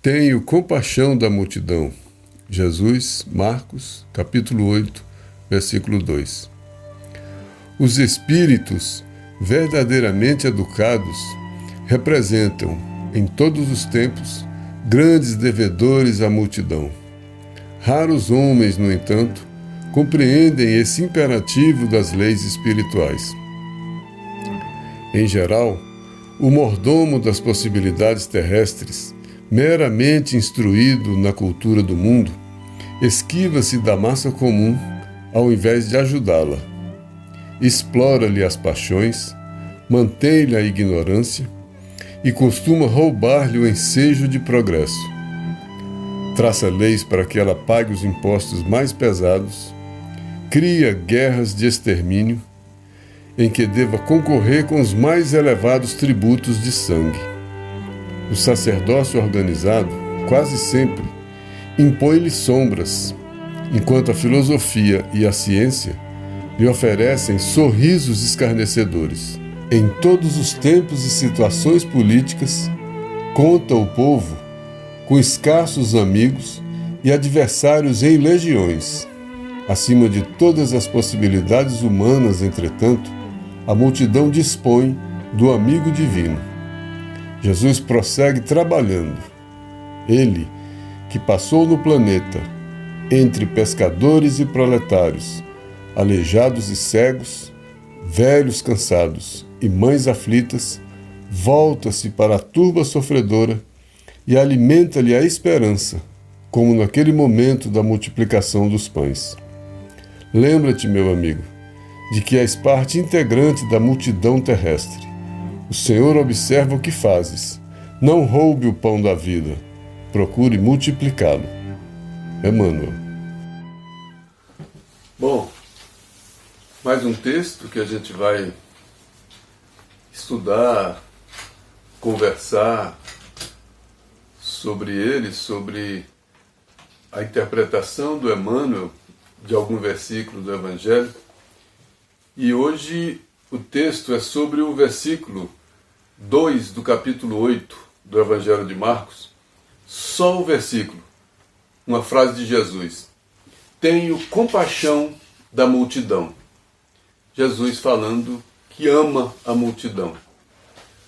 Tenho compaixão da multidão. Jesus, Marcos, capítulo 8, versículo 2. Os espíritos verdadeiramente educados representam, em todos os tempos, grandes devedores à multidão. Raros homens, no entanto, compreendem esse imperativo das leis espirituais. Em geral, o mordomo das possibilidades terrestres, meramente instruído na cultura do mundo, esquiva-se da massa comum ao invés de ajudá-la. Explora-lhe as paixões, mantém-lhe a ignorância e costuma roubar-lhe o ensejo de progresso. Traça leis para que ela pague os impostos mais pesados, cria guerras de extermínio, em que deva concorrer com os mais elevados tributos de sangue. O sacerdócio organizado, quase sempre, impõe-lhe sombras, enquanto a filosofia e a ciência lhe oferecem sorrisos escarnecedores. Em todos os tempos e situações políticas, conta o povo com escassos amigos e adversários em legiões. Acima de todas as possibilidades humanas, entretanto, a multidão dispõe do amigo divino. Jesus prossegue trabalhando. Ele, que passou no planeta, entre pescadores e proletários, aleijados e cegos, velhos cansados e mães aflitas, volta-se para a turba sofredora e alimenta-lhe a esperança, como naquele momento da multiplicação dos pães. Lembra-te, meu amigo, de que és parte integrante da multidão terrestre. O Senhor observa o que fazes. Não roube o pão da vida. Procure multiplicá-lo. Emmanuel. Bom, mais um texto que a gente vai estudar, conversar sobre ele, sobre a interpretação do Emmanuel de algum versículo do Evangelho. E hoje o texto é sobre o versículo 2 do capítulo 8 do Evangelho de Marcos. Só o versículo, uma frase de Jesus: tenho compaixão da multidão. Jesus falando que ama a multidão.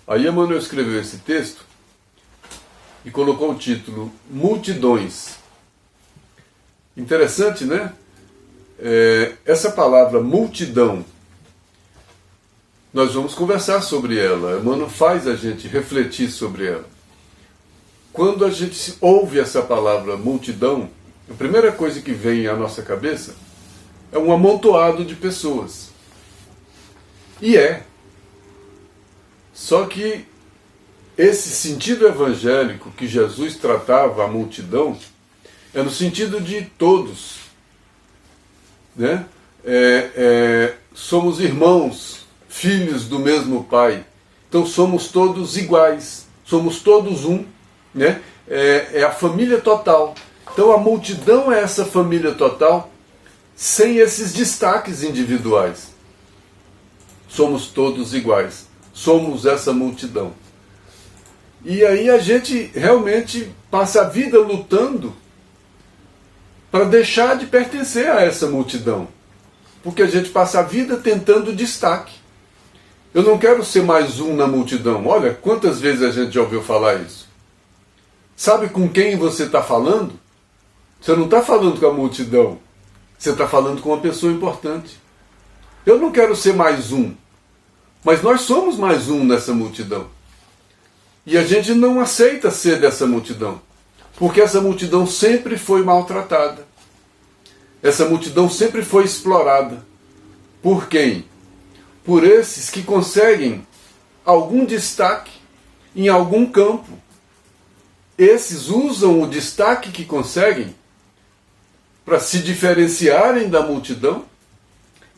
Aí Emmanuel escreveu esse texto e colocou o título Multidões. Interessante, né? Essa palavra multidão, nós vamos conversar sobre ela. Emmanuel faz a gente refletir sobre ela. Quando a gente ouve essa palavra multidão, a primeira coisa que vem à nossa cabeça é um amontoado de pessoas. E só que esse sentido evangélico que Jesus tratava a multidão é no sentido de todos, né? Somos irmãos, filhos do mesmo Pai. Então somos todos iguais, somos todos um, né? É a família total. Então a multidão é essa família total, sem esses destaques individuais. Somos todos iguais, somos essa multidão. E aí a gente realmente passa a vida lutando para deixar de pertencer a essa multidão. Porque a gente passa a vida tentando destaque. Eu não quero ser mais um na multidão. Olha, quantas vezes a gente já ouviu falar isso? Sabe com quem você está falando? Você não está falando com a multidão. Você está falando com uma pessoa importante. Eu não quero ser mais um. Mas nós somos mais um nessa multidão. E a gente não aceita ser dessa multidão. Porque essa multidão sempre foi maltratada. Essa multidão sempre foi explorada. Por quem? Por esses que conseguem algum destaque em algum campo. Esses usam o destaque que conseguem para se diferenciarem da multidão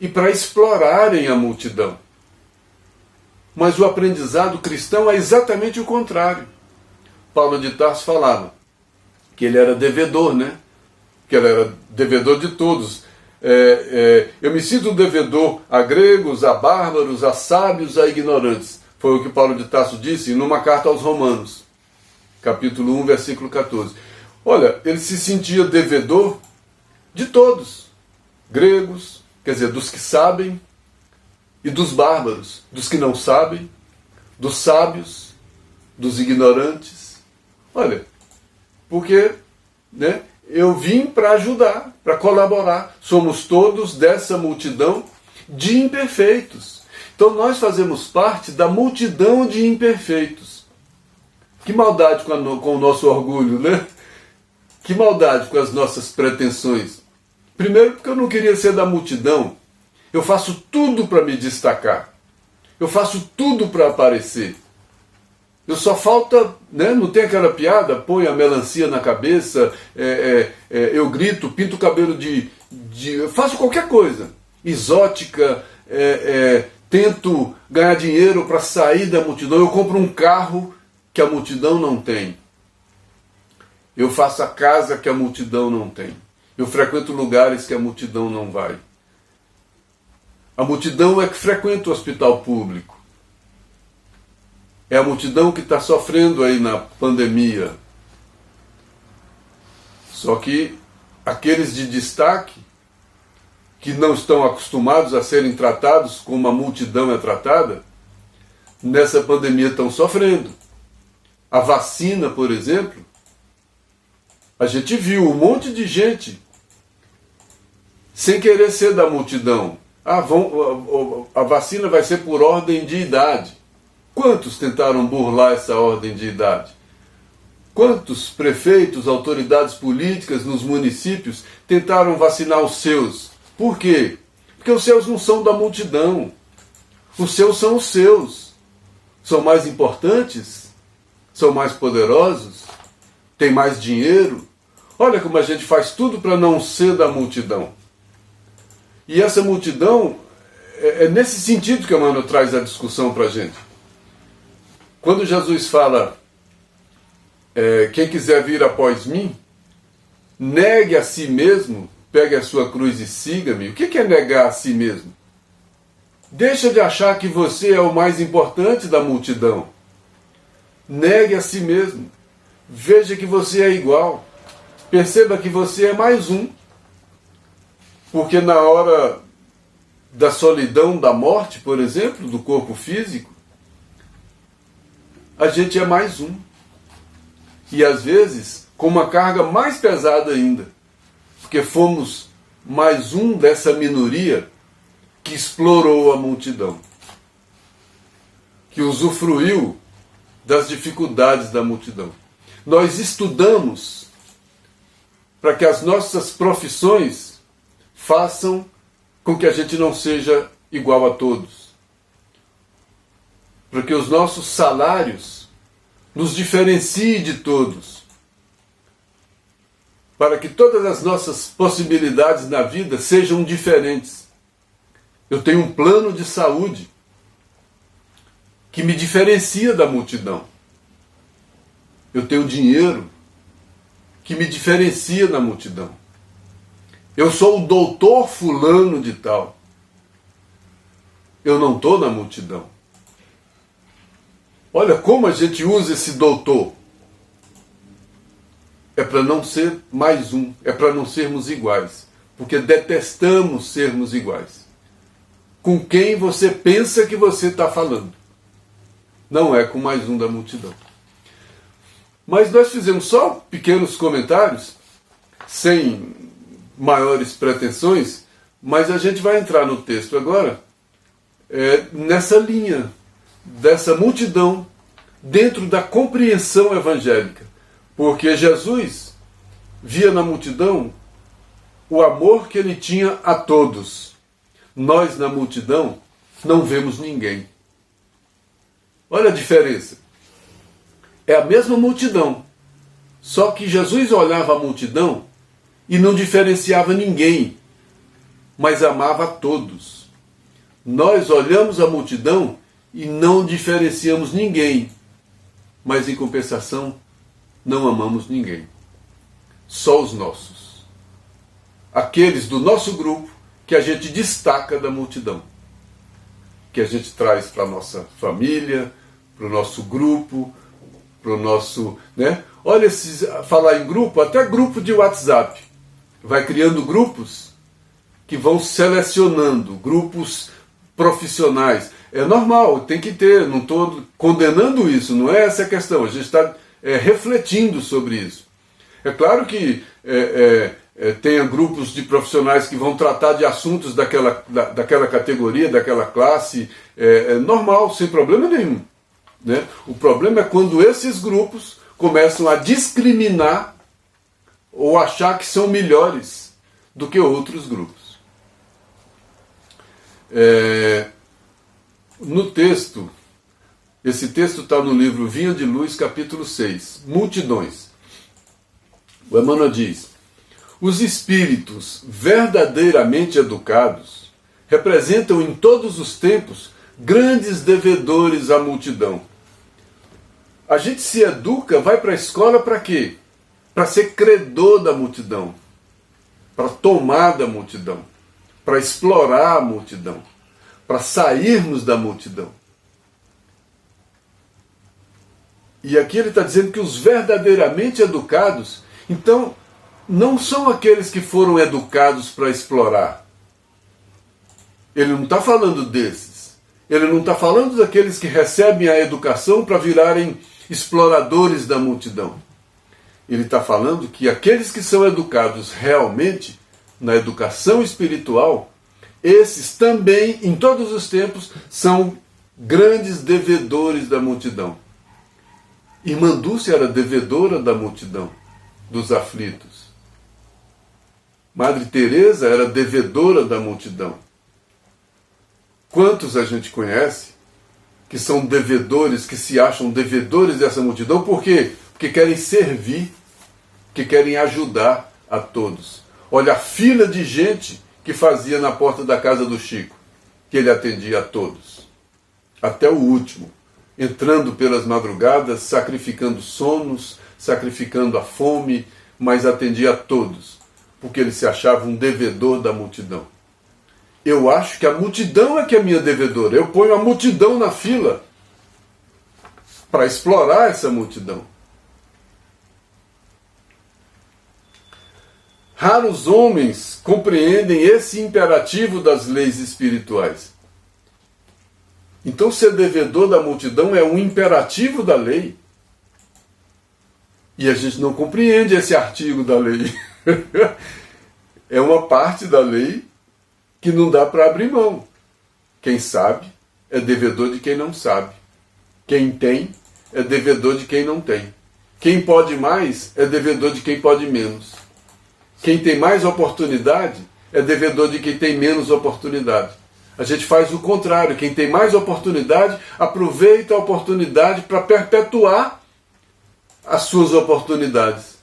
e para explorarem a multidão. Mas o aprendizado cristão é exatamente o contrário. Paulo de Tarso falava que ele era devedor, né? Que ele era devedor de todos. Eu me sinto devedor a gregos, a bárbaros, a sábios, a ignorantes. Foi o que Paulo de Tarso disse numa carta aos Romanos, capítulo 1, versículo 14. Olha, ele se sentia devedor de todos, gregos, quer dizer, dos que sabem, e dos bárbaros, dos que não sabem, dos sábios, dos ignorantes. Olha, porque, né, eu vim para ajudar, para colaborar. Somos todos dessa multidão de imperfeitos. Então nós fazemos parte da multidão de imperfeitos. Que maldade com o nosso orgulho, né? Que maldade com as nossas pretensões. Primeiro porque eu não queria ser da multidão. Eu faço tudo para me destacar. Eu faço tudo para aparecer. Eu só falta, né? Não tem aquela piada, põe a melancia na cabeça, eu grito, pinto o cabelo eu faço qualquer coisa. Exótica, tento ganhar dinheiro para sair da multidão, eu compro um carro que a multidão não tem. Eu faço a casa que a multidão não tem. Eu frequento lugares que a multidão não vai. A multidão é que frequenta o hospital público. É a multidão que está sofrendo aí na pandemia. Só que aqueles de destaque, que não estão acostumados a serem tratados como a multidão é tratada, nessa pandemia estão sofrendo. A vacina, por exemplo, a gente viu um monte de gente sem querer ser da multidão. A vacina vai ser por ordem de idade. Quantos tentaram burlar essa ordem de idade? Quantos prefeitos, autoridades políticas nos municípios tentaram vacinar os seus? Por quê? Porque os seus não são da multidão. Os seus são os seus. São mais importantes? São mais poderosos? Têm mais dinheiro? Olha como a gente faz tudo para não ser da multidão. E essa multidão, é nesse sentido que Emmanuel traz a discussão para a gente. Quando Jesus fala, quem quiser vir após mim, negue a si mesmo, pegue a sua cruz e siga-me. O que é negar a si mesmo? Deixa de achar que você é o mais importante da multidão. Negue a si mesmo. Veja que você é igual. Perceba que você é mais um. Porque na hora da solidão da morte, por exemplo, do corpo físico, a gente é mais um. E às vezes com uma carga mais pesada ainda. Porque fomos mais um dessa minoria que explorou a multidão. Que usufruiu das dificuldades da multidão. Nós estudamos para que as nossas profissões façam com que a gente não seja igual a todos. Para que os nossos salários nos diferenciem de todos. Para que todas as nossas possibilidades na vida sejam diferentes. Eu tenho um plano de saúde que me diferencia da multidão. Eu tenho dinheiro que me diferencia da multidão. Eu sou o doutor fulano de tal. Eu não estou na multidão. Olha como a gente usa esse doutor. É para não ser mais um. É para não sermos iguais. Porque detestamos sermos iguais. Com quem você pensa que você está falando. Não é com mais um da multidão. Mas nós fizemos só pequenos comentários, sem maiores pretensões, mas a gente vai entrar no texto agora, nessa linha dessa multidão, dentro da compreensão evangélica. Porque Jesus via na multidão o amor que ele tinha a todos. Nós, na multidão, não vemos ninguém. Olha a diferença. É a mesma multidão, só que Jesus olhava a multidão e não diferenciava ninguém, mas amava a todos. Nós olhamos a multidão e não diferenciamos ninguém, mas em compensação não amamos ninguém. Só os nossos. aqueles do nosso grupo que a gente destaca da multidão, que a gente traz para a nossa família, para o nosso grupo, para o nosso... né? Olha, falar em grupo, até grupo de WhatsApp. Vai criando grupos que vão selecionando, grupos profissionais. É normal, tem que ter, não estou condenando isso, não é essa a questão, a gente está refletindo sobre isso. É claro que tenha grupos de profissionais que vão tratar de assuntos daquela categoria, daquela classe, é normal, sem problema nenhum. Né? O problema é quando esses grupos começam a discriminar ou achar que são melhores do que outros grupos. No texto, esse texto está no livro Vinha de Luz, capítulo 6, Multidões. O Emmanuel diz: os espíritos verdadeiramente educados representam em todos os tempos grandes devedores à multidão. A gente se educa, vai para a escola para quê? Para ser credor da multidão, para tomar da multidão, para explorar a multidão, para sairmos da multidão. E aqui ele está dizendo que os verdadeiramente educados, então, não são aqueles que foram educados para explorar. Ele não está falando desses. Ele não está falando daqueles que recebem a educação para virarem exploradores da multidão. Ele está falando que aqueles que são educados realmente na educação espiritual, esses também, em todos os tempos, são grandes devedores da multidão. Irmã Dulce era devedora da multidão, dos aflitos. Madre Teresa era devedora da multidão. Quantos a gente conhece que são devedores, que se acham devedores dessa multidão? Por quê? Porque querem servir, que querem ajudar a todos. Olha a fila de gente que fazia na porta da casa do Chico, que ele atendia a todos, até o último, entrando pelas madrugadas, sacrificando sonos, sacrificando a fome, mas atendia a todos, porque ele se achava um devedor da multidão. Eu acho que a multidão é que é minha devedora. Eu ponho a multidão na fila para explorar essa multidão. Raros homens compreendem esse imperativo das leis espirituais. Então, ser devedor da multidão é um imperativo da lei. E a gente não compreende esse artigo da lei. É uma parte da lei que não dá para abrir mão. Quem sabe é devedor de quem não sabe. Quem tem é devedor de quem não tem. Quem pode mais é devedor de quem pode menos. Quem tem mais oportunidade é devedor de quem tem menos oportunidade. A gente faz o contrário. Quem tem mais oportunidade, aproveita a oportunidade para perpetuar as suas oportunidades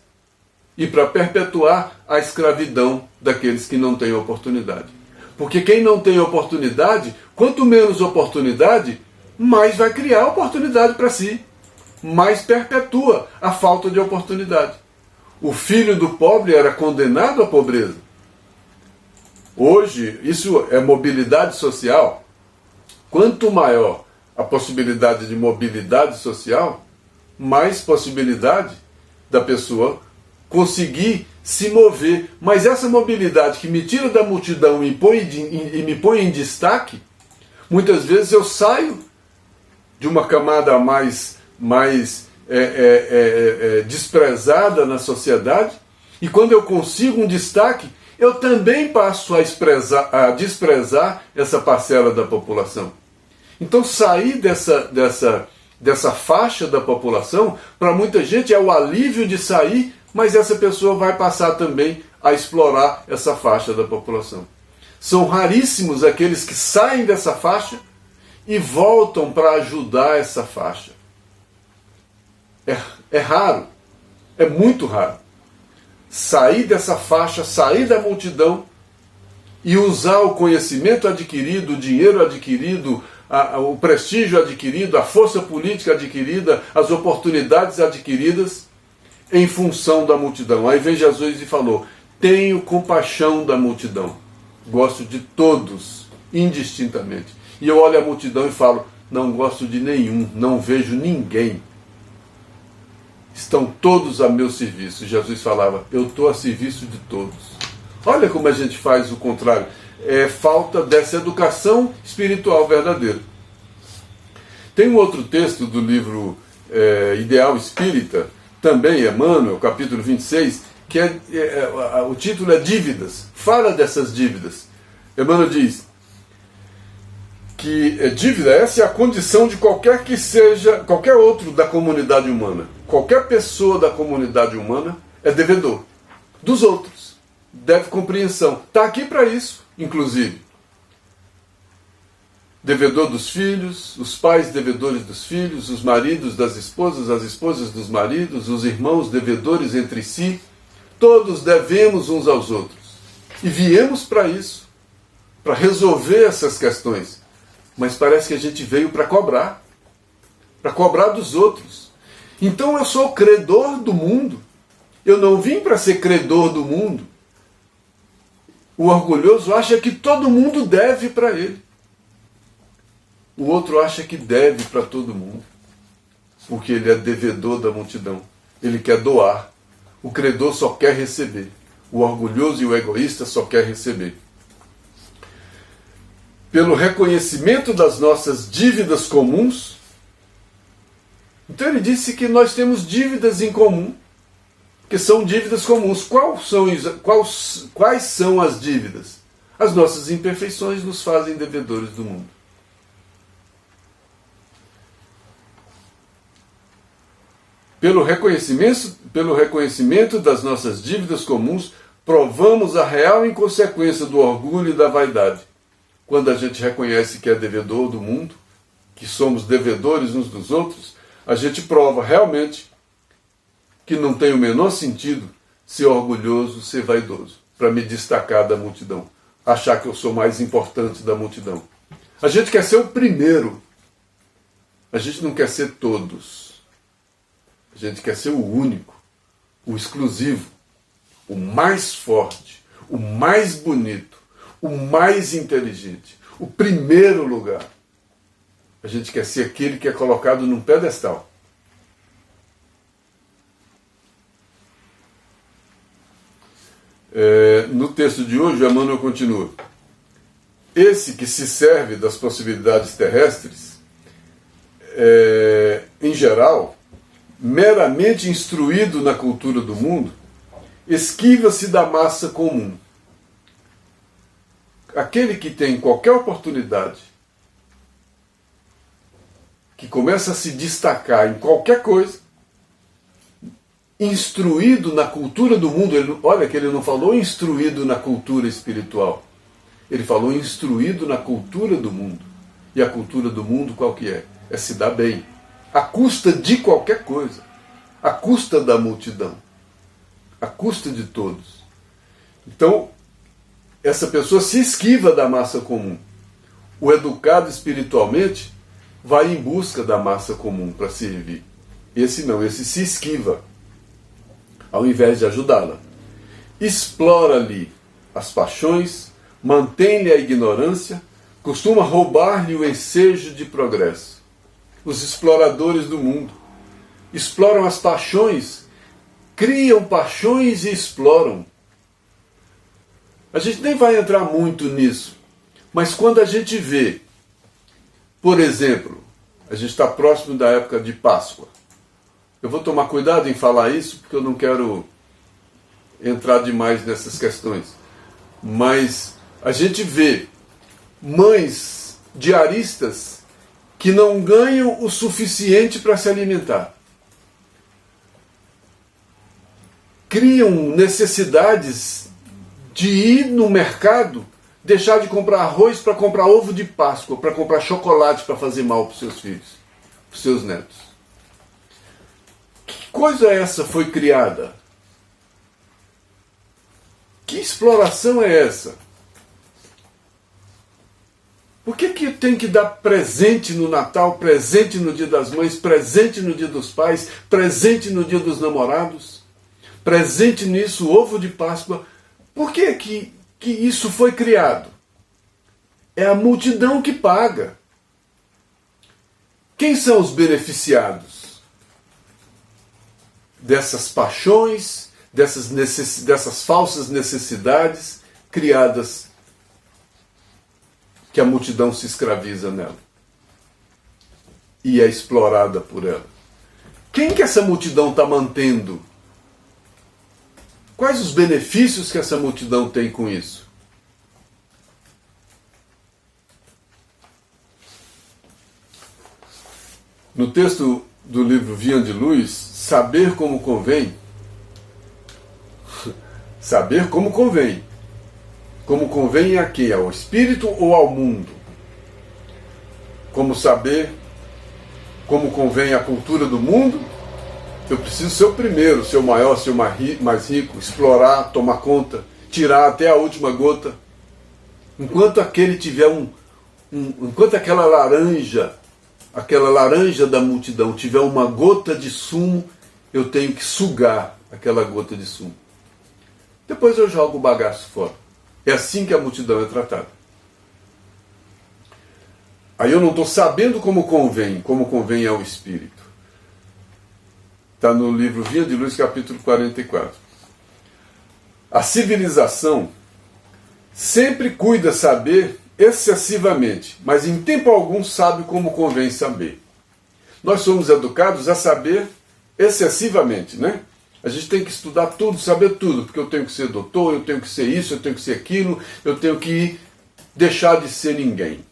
e para perpetuar a escravidão daqueles que não têm oportunidade. Porque quem não tem oportunidade, quanto menos oportunidade, mais vai criar oportunidade para si, mais perpetua a falta de oportunidade. O filho do pobre era condenado à pobreza. Hoje, isso é mobilidade social. Quanto maior a possibilidade de mobilidade social, mais possibilidade da pessoa conseguir se mover. Mas essa mobilidade que me tira da multidão e me põe em destaque, muitas vezes eu saio de uma camada mais desprezada na sociedade, e quando eu consigo um destaque, eu também passo a desprezar essa parcela da população. Então, sair dessa faixa da população, para muita gente é o alívio de sair, mas essa pessoa vai passar também a explorar essa faixa da população. São raríssimos aqueles que saem dessa faixa e voltam para ajudar essa faixa. É raro, é muito raro. Sair dessa faixa, sair da multidão e usar o conhecimento adquirido, o dinheiro adquirido, o prestígio adquirido, a força política adquirida, as oportunidades adquiridas em função da multidão. Aí vem Jesus e falou: Tenho compaixão da multidão. Gosto de todos, indistintamente. E eu olho a multidão e falo, não gosto de nenhum, não vejo ninguém. Estão todos a meu serviço. Jesus falava, eu estou a serviço de todos. Olha como a gente faz o contrário. É falta dessa educação espiritual verdadeira. Tem um outro texto do livro Ideal Espírita, também Emmanuel, capítulo 26, que o título é Dívidas. Fala dessas dívidas. Emmanuel diz que dívida, essa é a condição de qualquer que seja, qualquer outro da comunidade humana. Qualquer pessoa da comunidade humana é devedor dos outros. Deve compreensão. Está aqui para isso, inclusive. Devedor dos filhos, os pais devedores dos filhos, os maridos das esposas, as esposas dos maridos, os irmãos devedores entre si. Todos devemos uns aos outros. E viemos para isso, para resolver essas questões. Mas parece que a gente veio para cobrar dos outros. Então eu sou credor do mundo. Eu não vim para ser credor do mundo. O orgulhoso acha que todo mundo deve para ele. O outro acha que deve para todo mundo, porque ele é devedor da multidão. Ele quer doar. O credor só quer receber. O orgulhoso e o egoísta só quer receber. Pelo reconhecimento das nossas dívidas comuns. Então ele disse que nós temos dívidas em comum, que são dívidas comuns. Quais são as dívidas? As nossas imperfeições nos fazem devedores do mundo. Pelo reconhecimento das nossas dívidas comuns, provamos a real inconsequência do orgulho e da vaidade. Quando a gente reconhece que é devedor do mundo, que somos devedores uns dos outros, a gente prova realmente que não tem o menor sentido ser orgulhoso, ser vaidoso, para me destacar da multidão, achar que eu sou mais importante da multidão. A gente quer ser o primeiro, a gente não quer ser todos. A gente quer ser o único, o exclusivo, o mais forte, o mais bonito, o mais inteligente, o primeiro lugar. A gente quer ser aquele que é colocado num pedestal. No texto de hoje, Emmanuel continua. Esse que se serve das possibilidades terrestres, em geral, meramente instruído na cultura do mundo, esquiva-se da massa comum. Aquele que tem qualquer oportunidade, que começa a se destacar em qualquer coisa, instruído na cultura do mundo, olha que ele não falou instruído na cultura espiritual, ele falou instruído na cultura do mundo. E a cultura do mundo qual que é? É se dar bem, à custa de qualquer coisa, à custa da multidão, à custa de todos. Então, essa pessoa se esquiva da massa comum. O educado espiritualmente vai em busca da massa comum para servir. Esse não, esse se esquiva, ao invés de ajudá-la. Explora-lhe as paixões, mantém-lhe a ignorância, costuma roubar-lhe o ensejo de progresso. Os exploradores do mundo exploram as paixões, criam paixões e exploram. A gente nem vai entrar muito nisso, mas quando a gente vê, por exemplo, a gente está próximo da época de Páscoa. Eu vou tomar cuidado em falar isso, porque eu não quero entrar demais nessas questões. Mas a gente vê mães diaristas que não ganham o suficiente para se alimentar. Criam necessidades de ir no mercado, deixar de comprar arroz para comprar ovo de Páscoa, para comprar chocolate para fazer mal para os seus filhos, para os seus netos. Que coisa essa foi criada? Que exploração é essa? Por que tem que dar presente no Natal, presente no Dia das Mães, presente no Dia dos Pais, presente no Dia dos Namorados, presente nisso, ovo de Páscoa? Por que isso foi criado? É a multidão que paga. Quem são os beneficiados dessas paixões, dessas falsas necessidades criadas, que a multidão se escraviza nela e é explorada por ela? Quem que essa multidão está mantendo? Quais os benefícios que essa multidão tem com isso? No texto do livro Vinha de Luz, saber como convém, saber como convém. Como convém a quê? Ao espírito ou ao mundo? Como saber como convém à cultura do mundo? Eu preciso ser o primeiro, ser o maior, ser o mais rico, explorar, tomar conta, tirar até a última gota. Enquanto aquele tiver enquanto aquela laranja da multidão tiver uma gota de sumo, eu tenho que sugar aquela gota de sumo. Depois eu jogo o bagaço fora. É assim que a multidão é tratada. Aí eu não estou sabendo como convém ao espírito. Está no livro Vinha de Luz, capítulo 44. A civilização sempre cuida saber excessivamente, mas em tempo algum sabe como convém saber. Nós somos educados a saber excessivamente, né? A gente tem que estudar tudo, saber tudo, porque eu tenho que ser doutor, eu tenho que ser isso, eu tenho que ser aquilo, eu tenho que deixar de ser ninguém.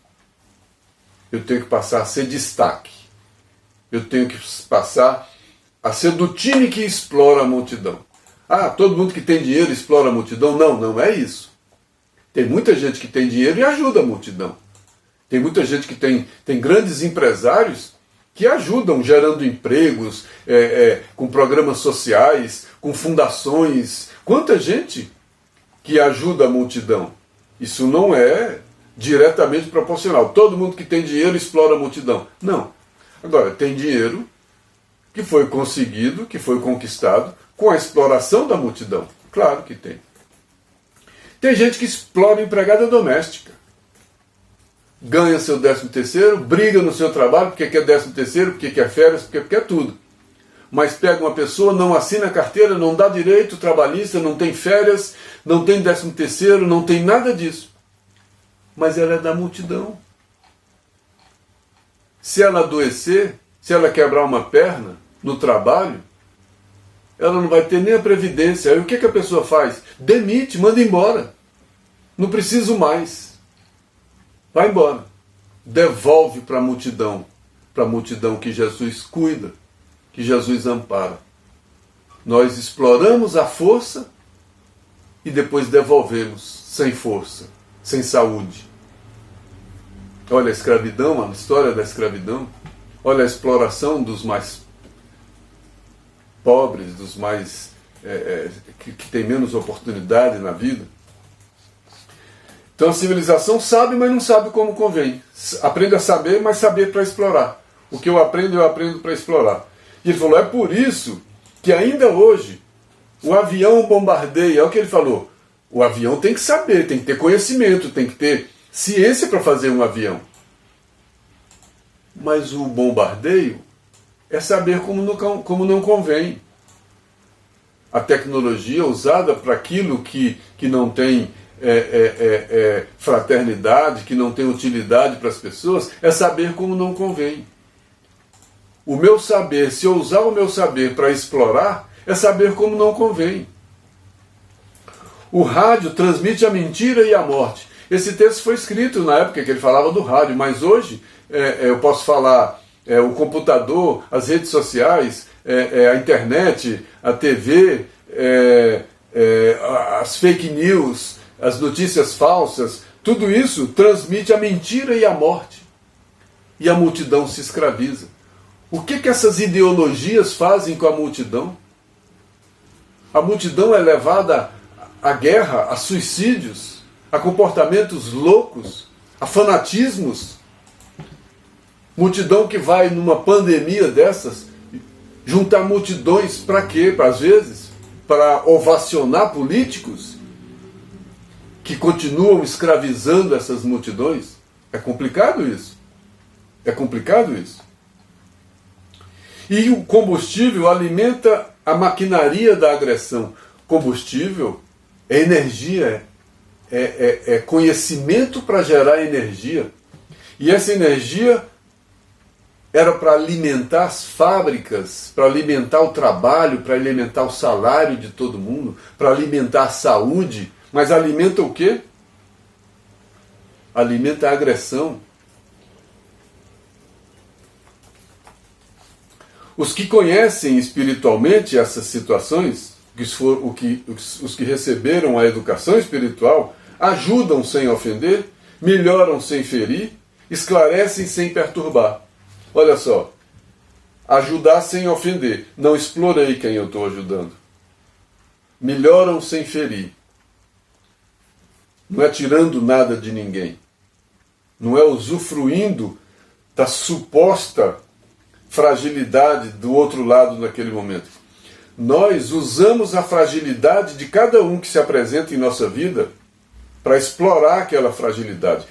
Eu tenho que passar a ser destaque. Eu tenho que passar a ser do time que explora a multidão. Ah, todo mundo que tem dinheiro explora a multidão? Não, não é isso. Tem muita gente que tem dinheiro e ajuda a multidão. Tem muita gente que tem grandes empresários que ajudam gerando empregos, com programas sociais, com fundações. Quanta gente que ajuda a multidão. Isso não é diretamente proporcional. Todo mundo que tem dinheiro explora a multidão. Não. Agora, tem dinheiro que foi conseguido, que foi conquistado com a exploração da multidão. Claro que tem. Tem gente que explora a empregada doméstica. Ganha seu 13º, briga no seu trabalho porque quer 13º, porque quer férias, porque quer tudo. Mas pega uma pessoa, não assina a carteira, não dá direito trabalhista, não tem férias, não tem 13º, não tem nada disso. Mas ela é da multidão. Se ela adoecer, se ela quebrar uma perna no trabalho, ela não vai ter nem a previdência. Aí o que a pessoa faz? Demite, manda embora. Não preciso mais. Vai embora. Devolve para a multidão que Jesus cuida, que Jesus ampara. Nós exploramos a força e depois devolvemos sem força, sem saúde. Olha a escravidão, a história da escravidão. Olha a exploração dos mais pobres, dos mais que têm menos oportunidade na vida. Então a civilização sabe, mas não sabe como convém. Aprende a saber, mas saber para explorar. O que eu aprendo para explorar. E ele falou, é por isso que ainda hoje o avião bombardeia. É o que ele falou. O avião tem que saber, tem que ter conhecimento, tem que ter ciência para fazer um avião. Mas o bombardeio é saber como não convém. A tecnologia usada para aquilo que não tem fraternidade, que não tem utilidade para as pessoas, é saber como não convém. O meu saber, se eu usar o meu saber para explorar, é saber como não convém. O rádio transmite a mentira e a morte. Esse texto foi escrito na época que ele falava do rádio, mas hoje eu posso falar o computador, as redes sociais, a internet, a TV, as fake news, as notícias falsas, tudo isso transmite a mentira e a morte. E a multidão se escraviza. O que essas ideologias fazem com a multidão? A multidão é levada à guerra, a suicídios, a comportamentos loucos, a fanatismos. Multidão que vai numa pandemia dessas juntar multidões para quê? Às vezes, para ovacionar políticos. que continuam escravizando essas multidões. É complicado isso. É complicado isso. E o combustível alimenta a maquinaria da agressão. Combustível é energia, é conhecimento para gerar energia. E essa energia era para alimentar as fábricas, para alimentar o trabalho, para alimentar o salário de todo mundo, para alimentar a saúde. Mas alimenta o quê? Alimenta a agressão. Os que conhecem espiritualmente essas situações, os que receberam a educação espiritual, ajudam sem ofender, melhoram sem ferir, esclarecem sem perturbar. Olha só, ajudar sem ofender. Não explorei quem eu estou ajudando. Melhoram sem ferir. Não é tirando nada de ninguém. Não é usufruindo da suposta fragilidade do outro lado naquele momento. Nós usamos a fragilidade de cada um que se apresenta em nossa vida para explorar aquela fragilidade.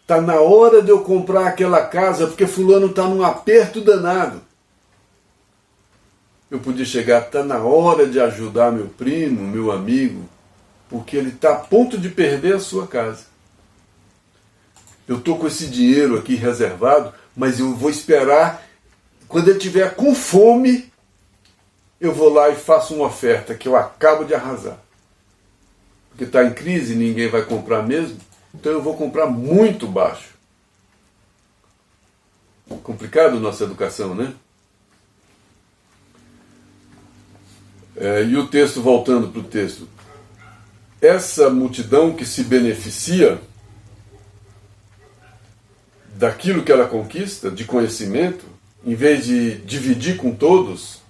Está na hora de eu comprar aquela casa porque fulano está num aperto danado. Eu podia chegar, está na hora de ajudar meu primo, meu amigo, porque ele está a ponto de perder a sua casa. Eu estou com esse dinheiro aqui reservado, mas eu vou esperar, quando ele estiver com fome, eu vou lá e faço uma oferta que eu acabo de arrasar. Porque está em crise e ninguém vai comprar mesmo. Então eu vou comprar muito baixo. Complicado nossa educação, né? E o texto, voltando para o texto. Essa multidão que se beneficia daquilo que ela conquista, de conhecimento, em vez de dividir com todos,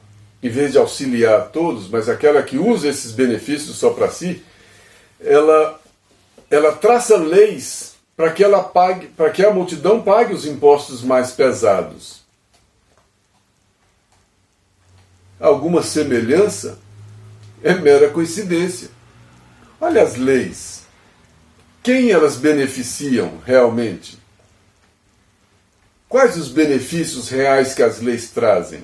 em vez de auxiliar a todos, mas aquela que usa esses benefícios só para si, ela traça leis para que ela pague, para que a multidão pague os impostos mais pesados. Alguma semelhança é mera coincidência. Olha as leis. Quem elas beneficiam realmente? Quais os benefícios reais que as leis trazem?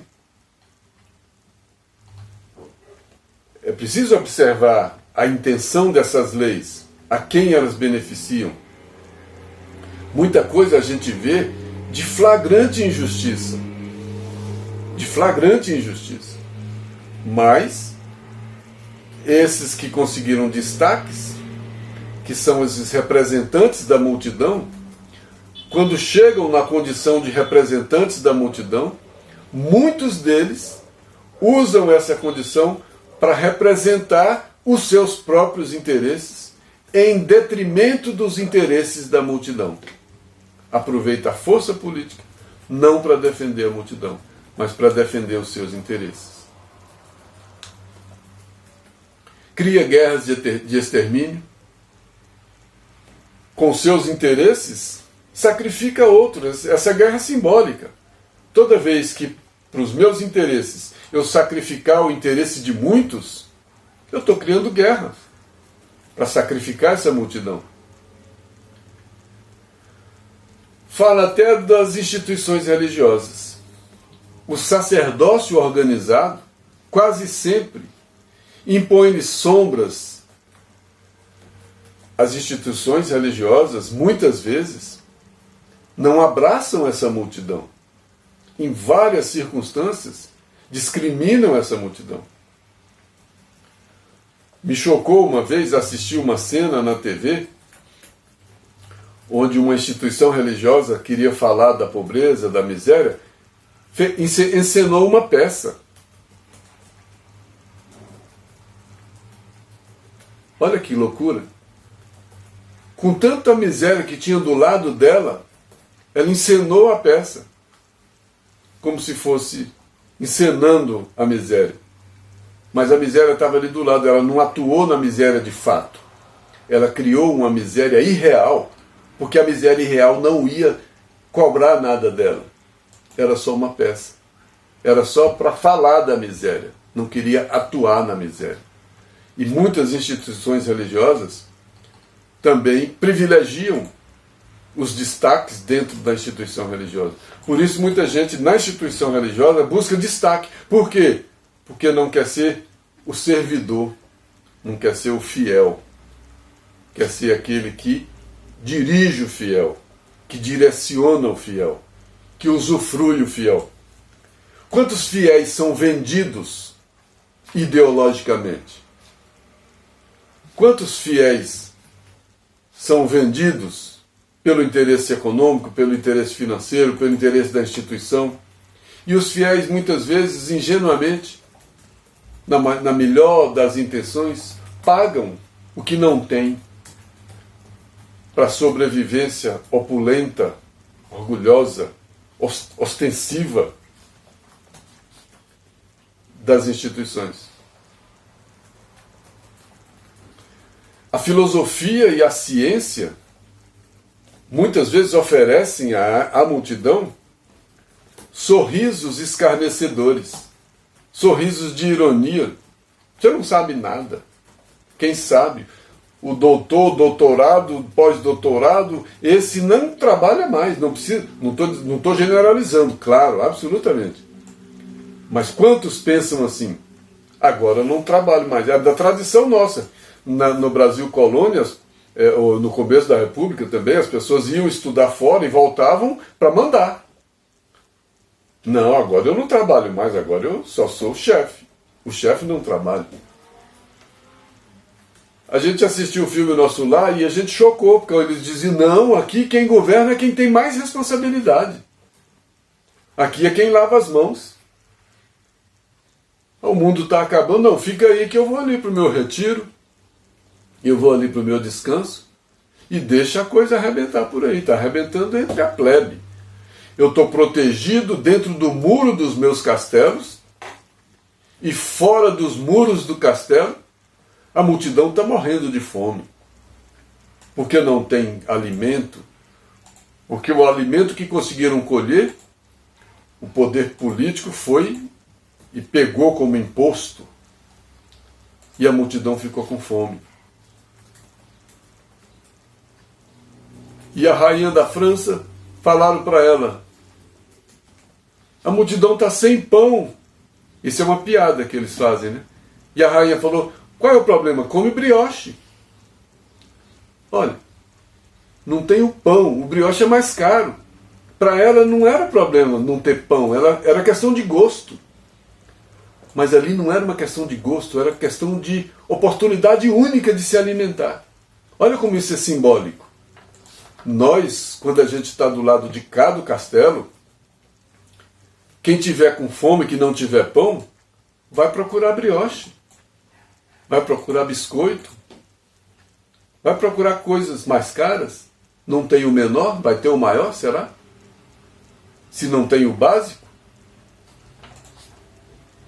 É preciso observar a intenção dessas leis, a quem elas beneficiam. Muita coisa a gente vê de flagrante injustiça. De flagrante injustiça. Mas esses que conseguiram destaques, que são esses representantes da multidão, quando chegam na condição de representantes da multidão, muitos deles usam essa condição para representar os seus próprios interesses em detrimento dos interesses da multidão. Aproveita a força política não para defender a multidão, mas para defender os seus interesses. Cria guerras de extermínio, com seus interesses, sacrifica outros. Essa guerra é simbólica. Toda vez que, para os meus interesses, eu sacrificar o interesse de muitos, eu estou criando guerra para sacrificar essa multidão. Fala até das instituições religiosas. O sacerdócio organizado, quase sempre, impõe-lhe sombras. As instituições religiosas, muitas vezes, não abraçam essa multidão. Em várias circunstâncias, discriminam essa multidão. Me chocou uma vez assistir uma cena na TV onde uma instituição religiosa queria falar da pobreza, da miséria, encenou uma peça. Olha que loucura. Com tanta miséria que tinha do lado dela, ela encenou a peça. Como se fosse encenando a miséria. Mas a miséria estava ali do lado, ela não atuou na miséria de fato. Ela criou uma miséria irreal, porque a miséria irreal não ia cobrar nada dela. Era só uma peça. Era só para falar da miséria. Não queria atuar na miséria. E muitas instituições religiosas também privilegiam os destaques dentro da instituição religiosa. Por isso, muita gente na instituição religiosa busca destaque. Por quê? Porque não quer ser o servidor, não quer ser o fiel, quer ser aquele que dirige o fiel, que direciona o fiel, que usufrui o fiel. Quantos fiéis são vendidos ideologicamente? Quantos fiéis são vendidos pelo interesse econômico, pelo interesse financeiro, pelo interesse da instituição? E os fiéis, muitas vezes, ingenuamente, na melhor das intenções, pagam o que não têm para a sobrevivência opulenta, orgulhosa, ostensiva das instituições. A filosofia e a ciência muitas vezes oferecem à multidão sorrisos escarnecedores, sorrisos de ironia. Você não sabe nada. Quem sabe? O doutor, doutorado, pós-doutorado, esse não trabalha mais. Não estou generalizando, claro, absolutamente. Mas quantos pensam assim? Agora eu não trabalho mais. É da tradição nossa. No Brasil, colônias, no começo da República também, as pessoas iam estudar fora e voltavam para mandar. Não, agora eu não trabalho mais, agora eu só sou o chefe. O chefe não trabalha. A gente assistiu o filme Nosso Lar e a gente chocou, porque eles diziam, não, aqui quem governa é quem tem mais responsabilidade. Aqui é quem lava as mãos. O mundo está acabando, não, fica aí que eu vou ali para o meu retiro, eu vou ali para o meu descanso, e deixa a coisa arrebentar por aí, está arrebentando entre a plebe. Eu estou protegido dentro do muro dos meus castelos, e fora dos muros do castelo, a multidão está morrendo de fome, porque não tem alimento, porque o alimento que conseguiram colher, o poder político foi e pegou como imposto, e a multidão ficou com fome. E a rainha da França, falaram para ela, a multidão está sem pão. Isso é uma piada que eles fazem, né? E a rainha falou, qual é o problema? Come brioche. Olha, não tem o pão, o brioche é mais caro. Para ela não era problema não ter pão, era questão de gosto. Mas ali não era uma questão de gosto, era questão de oportunidade única de se alimentar. Olha como isso é simbólico. Nós, quando a gente está do lado de cá do castelo, quem tiver com fome, que não tiver pão, vai procurar brioche, vai procurar biscoito, vai procurar coisas mais caras. Não tem o menor, vai ter o maior, será? Se não tem o básico?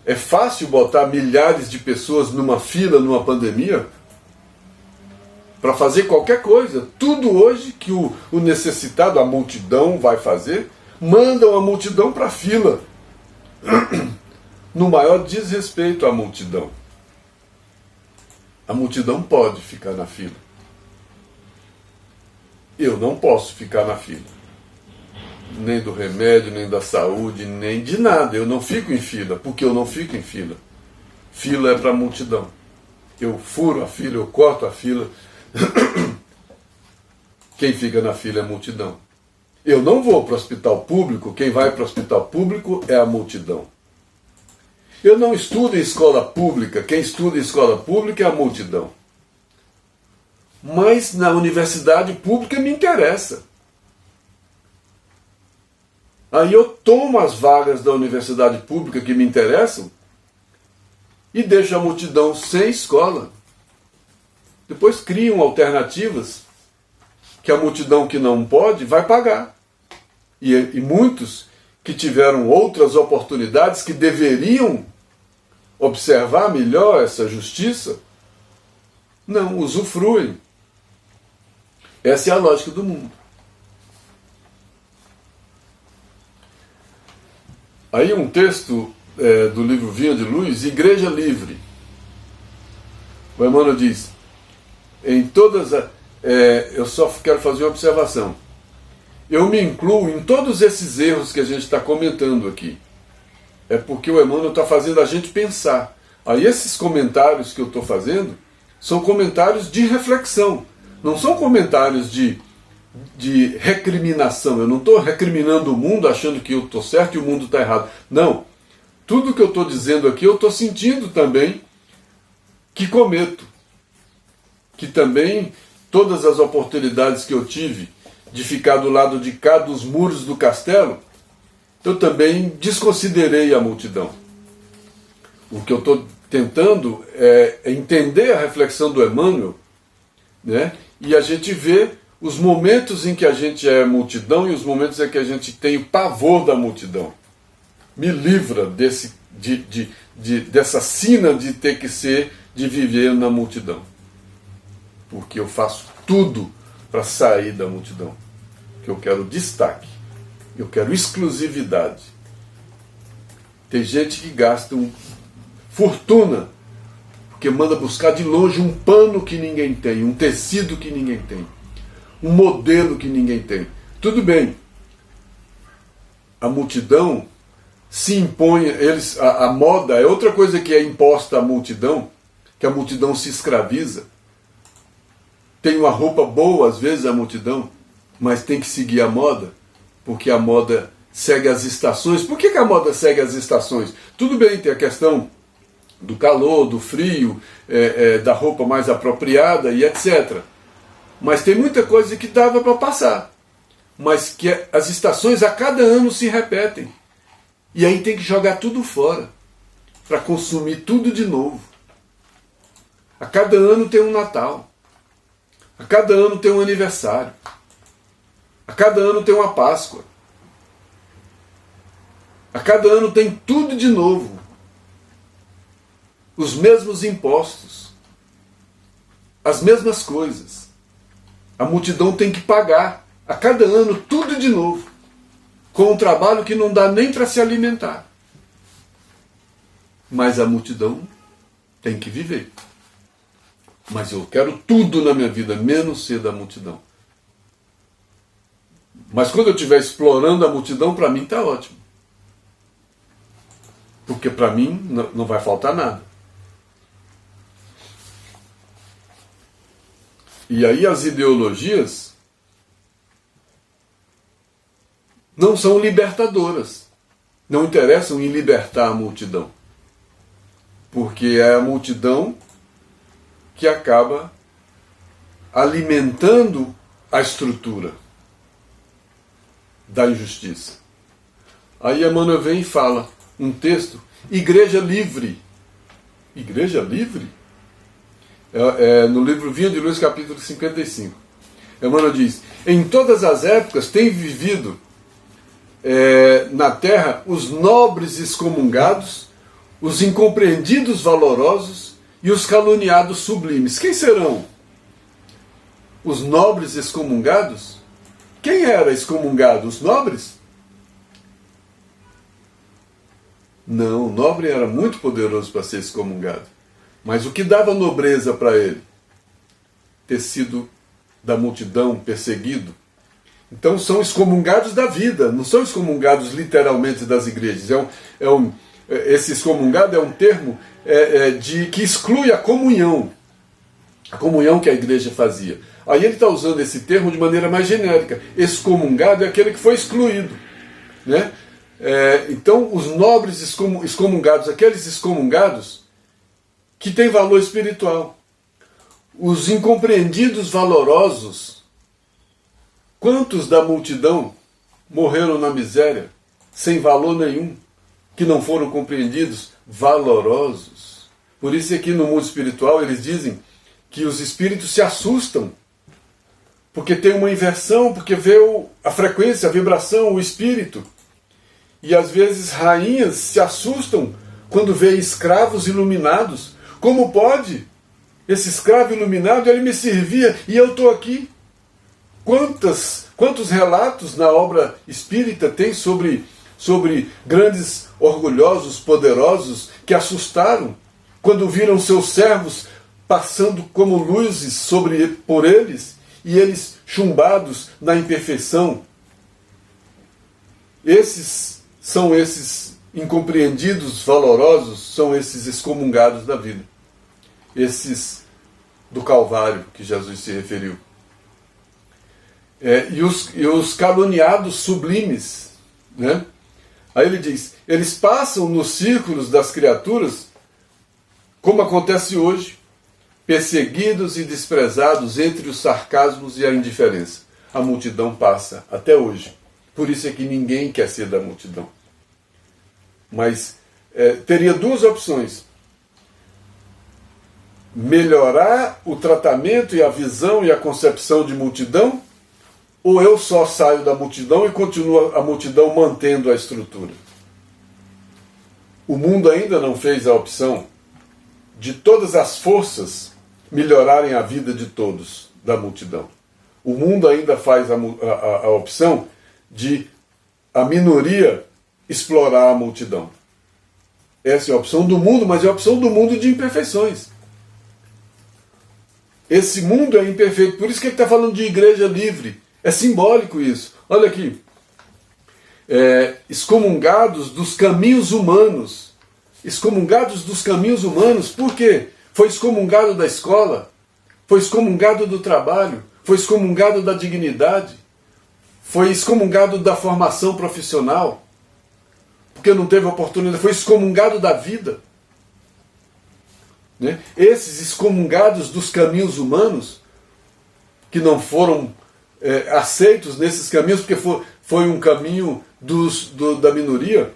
É fácil botar milhares de pessoas numa fila, numa pandemia, para fazer qualquer coisa. Tudo hoje que o necessitado, a multidão vai fazer, mandam a multidão para a fila. No maior desrespeito à multidão. A multidão pode ficar na fila. Eu não posso ficar na fila. Nem do remédio, nem da saúde, nem de nada. Eu não fico em fila, porque eu não fico em fila. Fila é para a multidão. Eu furo a fila, eu corto a fila. Quem fica na fila é a multidão. Eu não vou para o hospital público, quem vai para o hospital público é a multidão. Eu não estudo em escola pública, quem estuda em escola pública é a multidão. Mas na universidade pública me interessa. Aí eu tomo as vagas da universidade pública que me interessam e deixo a multidão sem escola. Depois criam alternativas que a multidão que não pode vai pagar. E muitos que tiveram outras oportunidades que deveriam observar melhor essa justiça, não usufruem. Essa é a lógica do mundo. Aí um texto do livro Vinha de Luz, Igreja Livre. O Emmanuel diz, eu só quero fazer uma observação. Eu me incluo em todos esses erros que a gente está comentando aqui. É porque o Emmanuel está fazendo a gente pensar. Aí esses comentários que eu estou fazendo são comentários de reflexão. Não são comentários de recriminação. Eu não estou recriminando o mundo achando que eu estou certo e o mundo está errado. Não. Tudo que eu estou dizendo aqui eu estou sentindo também que cometo. Que também todas as oportunidades que eu tive de ficar do lado de cá dos muros do castelo, eu também desconsiderei a multidão. O que eu estou tentando é entender a reflexão do Emmanuel, né? E a gente vê os momentos em que a gente é multidão e os momentos em que a gente tem o pavor da multidão. Me livra dessa sina de ter que ser, de viver na multidão. Porque eu faço tudo para sair da multidão. Que eu quero destaque, eu quero exclusividade. Tem gente que gasta fortuna, porque manda buscar de longe um pano que ninguém tem, um tecido que ninguém tem, um modelo que ninguém tem. Tudo bem, a multidão se impõe, a moda é outra coisa que é imposta à multidão, que a multidão se escraviza. Tem uma roupa boa, às vezes, a multidão, mas tem que seguir a moda, porque a moda segue as estações. Por que a moda segue as estações? Tudo bem, tem a questão do calor, do frio, da roupa mais apropriada e etc. Mas tem muita coisa que dava para passar. Mas que as estações a cada ano se repetem. E aí tem que jogar tudo fora, para consumir tudo de novo. A cada ano tem um Natal. A cada ano tem um aniversário. A cada ano tem uma Páscoa. A cada ano tem tudo de novo. Os mesmos impostos. As mesmas coisas. A multidão tem que pagar. A cada ano tudo de novo. Com um trabalho que não dá nem para se alimentar. Mas a multidão tem que viver. Mas eu quero tudo na minha vida, menos ser da multidão. Mas quando eu estiver explorando a multidão, para mim está ótimo. Porque para mim não vai faltar nada. E aí as ideologias não são libertadoras. Não interessam em libertar a multidão. Porque é a multidão que acaba alimentando a estrutura da injustiça. Aí Emmanuel vem e fala um texto, igreja livre. Igreja livre? No livro Vinha de Luz, capítulo 55. Emmanuel diz, em todas as épocas tem vivido na terra os nobres excomungados, os incompreendidos valorosos e os caluniados sublimes. Quem serão os nobres excomungados? Quem era excomungado? Os nobres? Não, o nobre era muito poderoso para ser excomungado. Mas o que dava nobreza para ele? Ter sido da multidão perseguido. Então são excomungados da vida, não são excomungados literalmente das igrejas. Esse excomungado é um termo que exclui a comunhão que a igreja fazia. Aí ele está usando esse termo de maneira mais genérica. Excomungado é aquele que foi excluído, né? Então os nobres excomungados, aqueles excomungados que têm valor espiritual, os incompreendidos valorosos. Quantos da multidão morreram na miséria, sem valor nenhum, que não foram compreendidos? Valorosos. Por isso aqui no mundo espiritual eles dizem que os espíritos se assustam, porque tem uma inversão, porque vê a frequência, a vibração, o espírito. E às vezes rainhas se assustam quando vê escravos iluminados. Como pode? Esse escravo iluminado, ele me servia e eu estou aqui. Quantos relatos na obra espírita tem sobre grandes orgulhosos, poderosos, que assustaram quando viram seus servos passando como luzes por eles e eles chumbados na imperfeição. Esses são esses incompreendidos, valorosos, são esses excomungados da vida. Esses do Calvário que Jesus se referiu. E os caluniados sublimes, né? Aí ele diz, eles passam nos círculos das criaturas, como acontece hoje, perseguidos e desprezados entre os sarcasmos e a indiferença. A multidão passa até hoje. Por isso é que ninguém quer ser da multidão. Mas teria duas opções. Melhorar o tratamento e a visão e a concepção de multidão, ou eu só saio da multidão e continua a multidão mantendo a estrutura. O mundo ainda não fez a opção de todas as forças melhorarem a vida de todos da multidão. O mundo ainda faz a opção de a minoria explorar a multidão. Essa é a opção do mundo, mas é a opção do mundo de imperfeições. Esse mundo é imperfeito, por isso que ele está falando de igreja livre. É simbólico isso. Olha aqui. Excomungados dos caminhos humanos. Excomungados dos caminhos humanos. Por quê? Foi excomungado da escola, foi excomungado do trabalho, foi excomungado da dignidade, foi excomungado da formação profissional, porque não teve oportunidade, foi excomungado da vida. Né? Esses excomungados dos caminhos humanos, que não foram aceitos nesses caminhos, porque foi um caminho da minoria.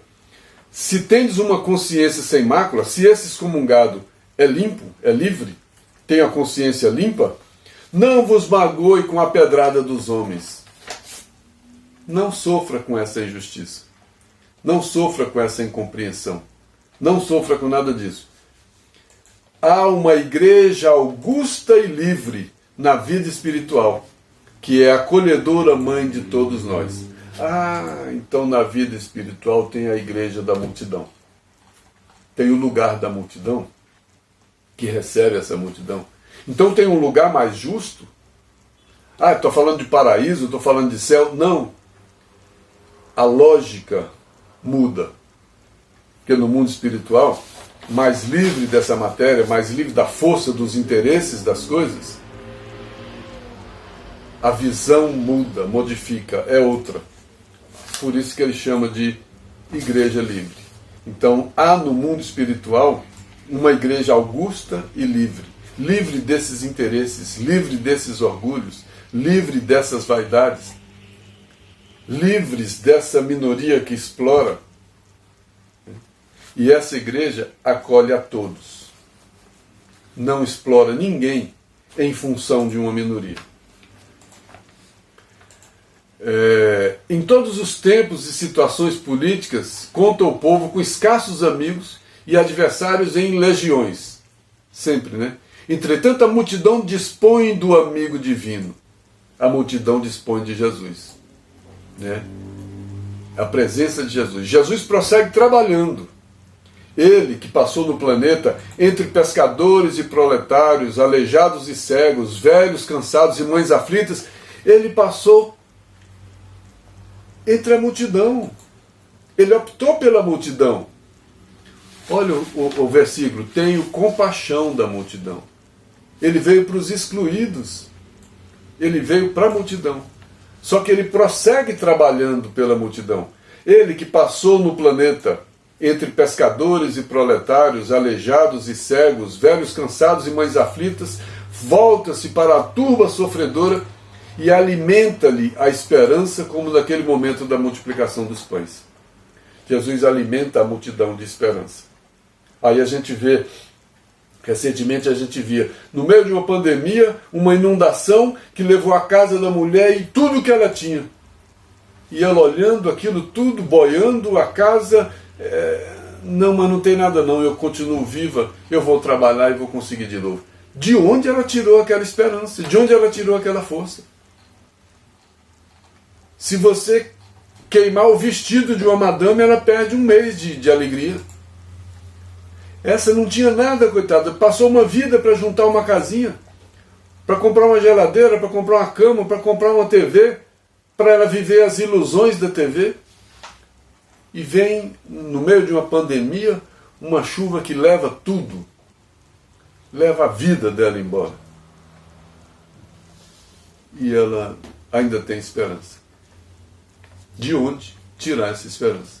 Se tendes uma consciência sem mácula, se esse excomungado é limpo, é livre, tem a consciência limpa, não vos magoe com a pedrada dos homens. Não sofra com essa injustiça. Não sofra com essa incompreensão. Não sofra com nada disso. Há uma igreja augusta e livre na vida espiritual, que é a acolhedora mãe de todos nós. Então na vida espiritual tem a igreja da multidão. Tem o lugar da multidão, que recebe essa multidão. Então tem um lugar mais justo? Estou falando de paraíso, estou falando de céu. Não. A lógica muda. Porque no mundo espiritual, mais livre dessa matéria, mais livre da força dos interesses das coisas, a visão muda, modifica, é outra. Por isso que ele chama de igreja livre. Então há no mundo espiritual uma igreja augusta e livre. Livre desses interesses, livre desses orgulhos, livre dessas vaidades, livres dessa minoria que explora. E essa igreja acolhe a todos. Não explora ninguém em função de uma minoria. Em todos os tempos e situações políticas, conta o povo com escassos amigos e adversários em legiões. Sempre, né? Entretanto, a multidão dispõe do amigo divino. A multidão dispõe de Jesus. Né? A presença de Jesus. Jesus prossegue trabalhando. Ele que passou no planeta entre pescadores e proletários, aleijados e cegos, velhos, cansados e mães aflitas, ele passou entre a multidão. Ele optou pela multidão. Olha o versículo. Tenho compaixão da multidão. Ele veio para os excluídos. Ele veio para a multidão. Só que ele prossegue trabalhando pela multidão. Ele que passou no planeta entre pescadores e proletários, aleijados e cegos, velhos cansados e mães aflitas, volta-se para a turba sofredora e alimenta-lhe a esperança, como naquele momento da multiplicação dos pães. Jesus alimenta a multidão de esperança. Aí a gente vê, recentemente a gente via, no meio de uma pandemia, uma inundação que levou a casa da mulher e tudo que ela tinha. E ela olhando aquilo tudo, boiando, a casa, não, mas não tem nada não, eu continuo viva, eu vou trabalhar e vou conseguir de novo. De onde ela tirou aquela esperança? De onde ela tirou aquela força? Se você queimar o vestido de uma madame, ela perde um mês de alegria. Essa não tinha nada, coitada. Passou uma vida para juntar uma casinha. para comprar uma geladeira, para comprar uma cama, para comprar uma TV, para ela viver as ilusões da TV. E vem, no meio de uma pandemia, uma chuva que leva tudo, leva a vida dela embora. E ela ainda tem esperança. De onde tirar essa esperança?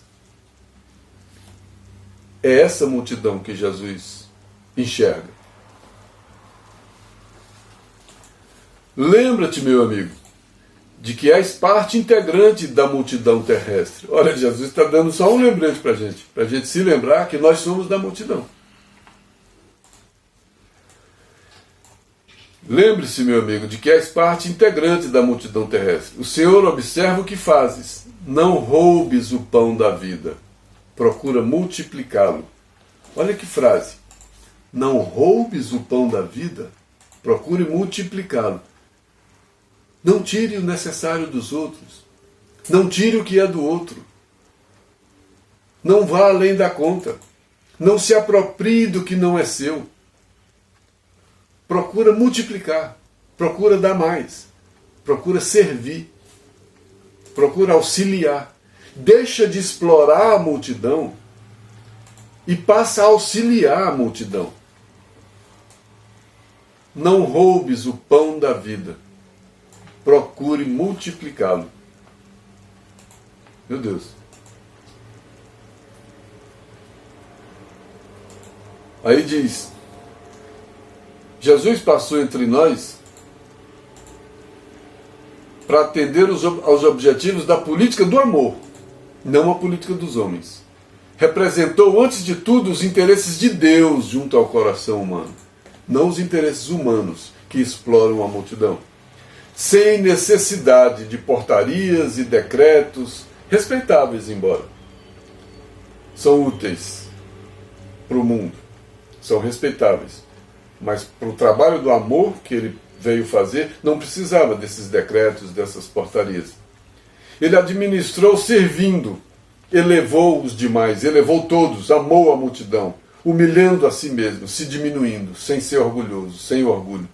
É essa multidão que Jesus enxerga. Lembra-te, meu amigo, de que és parte integrante da multidão terrestre. Olha, Jesus está dando só um lembrete para a gente se lembrar que nós somos da multidão. Lembre-se, meu amigo, de que és parte integrante da multidão terrestre. O Senhor observa o que fazes. Não roubes o pão da vida. Procura multiplicá-lo. Olha que frase. Não roubes o pão da vida. Procure multiplicá-lo. Não tire o necessário dos outros. Não tire o que é do outro. Não vá além da conta. Não se aproprie do que não é seu. Procura multiplicar. Procura dar mais. Procura servir. Procura auxiliar. Deixa de explorar a multidão e passa a auxiliar a multidão. Não roubes o pão da vida. Procure multiplicá-lo. Meu Deus. Aí diz, Jesus passou entre nós para atender aos objetivos da política do amor, não a política dos homens. Representou, antes de tudo, os interesses de Deus junto ao coração humano, não os interesses humanos que exploram a multidão. Sem necessidade de portarias e decretos, respeitáveis embora. São úteis para o mundo, são respeitáveis. Mas para o trabalho do amor que ele veio fazer, não precisava desses decretos, dessas portarias. Ele administrou servindo, elevou os demais, elevou todos, amou a multidão, humilhando a si mesmo, se diminuindo, sem ser orgulhoso, sem orgulho.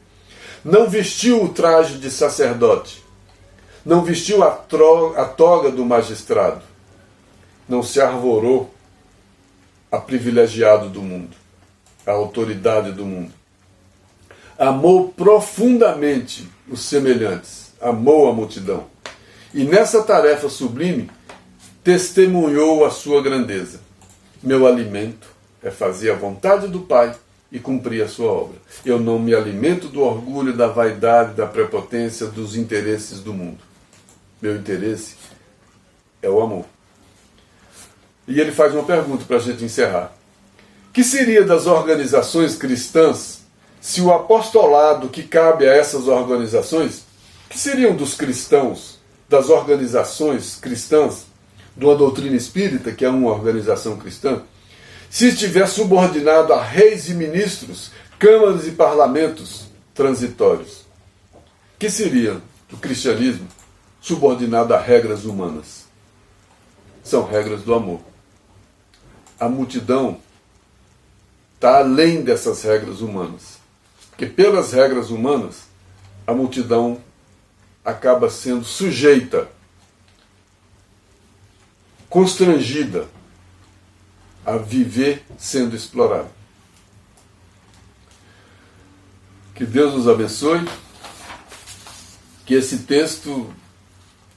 Não vestiu o traje de sacerdote, não vestiu a toga do magistrado, não se arvorou a privilegiado do mundo, a autoridade do mundo. Amou profundamente os semelhantes, amou a multidão. E nessa tarefa sublime, testemunhou a sua grandeza. Meu alimento é fazer a vontade do Pai e cumprir a sua obra. Eu não me alimento do orgulho, da vaidade, da prepotência, dos interesses do mundo. Meu interesse é o amor. E ele faz uma pergunta para a gente encerrar. Que seria das organizações cristãs se o apostolado que cabe a essas organizações, que seriam dos cristãos, das organizações cristãs, de uma doutrina espírita, que é uma organização cristã, se estiver subordinado a reis e ministros, câmaras e parlamentos transitórios? Que seria do cristianismo subordinado a regras humanas? São regras do amor. A multidão está além dessas regras humanas. Porque pelas regras humanas, a multidão acaba sendo sujeita, constrangida a viver sendo explorada. Que Deus nos abençoe, que esse texto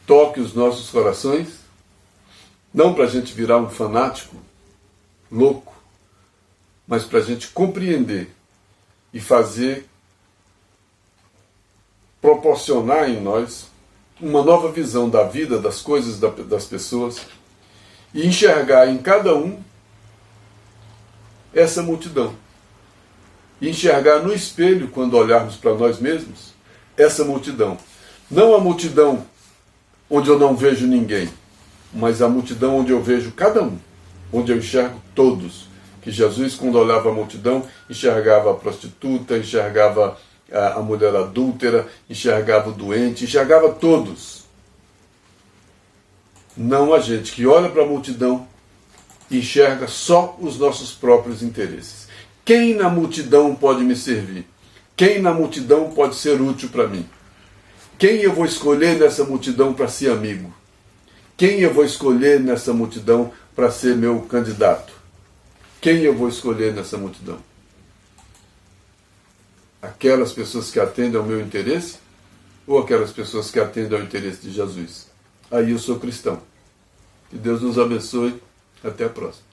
toque os nossos corações, não para a gente virar um fanático louco, mas para a gente compreender e fazer, proporcionar em nós uma nova visão da vida, das coisas, das pessoas, e enxergar em cada um essa multidão. E enxergar no espelho, quando olharmos para nós mesmos, essa multidão. Não a multidão onde eu não vejo ninguém, mas a multidão onde eu vejo cada um, onde eu enxergo todos. Que Jesus, quando olhava a multidão, enxergava a prostituta, enxergava a mulher adúltera, enxergava o doente, enxergava todos. Não a gente que olha para a multidão e enxerga só os nossos próprios interesses. Quem na multidão pode me servir? Quem na multidão pode ser útil para mim? Quem eu vou escolher nessa multidão para ser amigo? Quem eu vou escolher nessa multidão para ser meu candidato? Quem eu vou escolher nessa multidão? Aquelas pessoas que atendem ao meu interesse ou aquelas pessoas que atendem ao interesse de Jesus? Aí eu sou cristão. Que Deus nos abençoe. Até a próxima.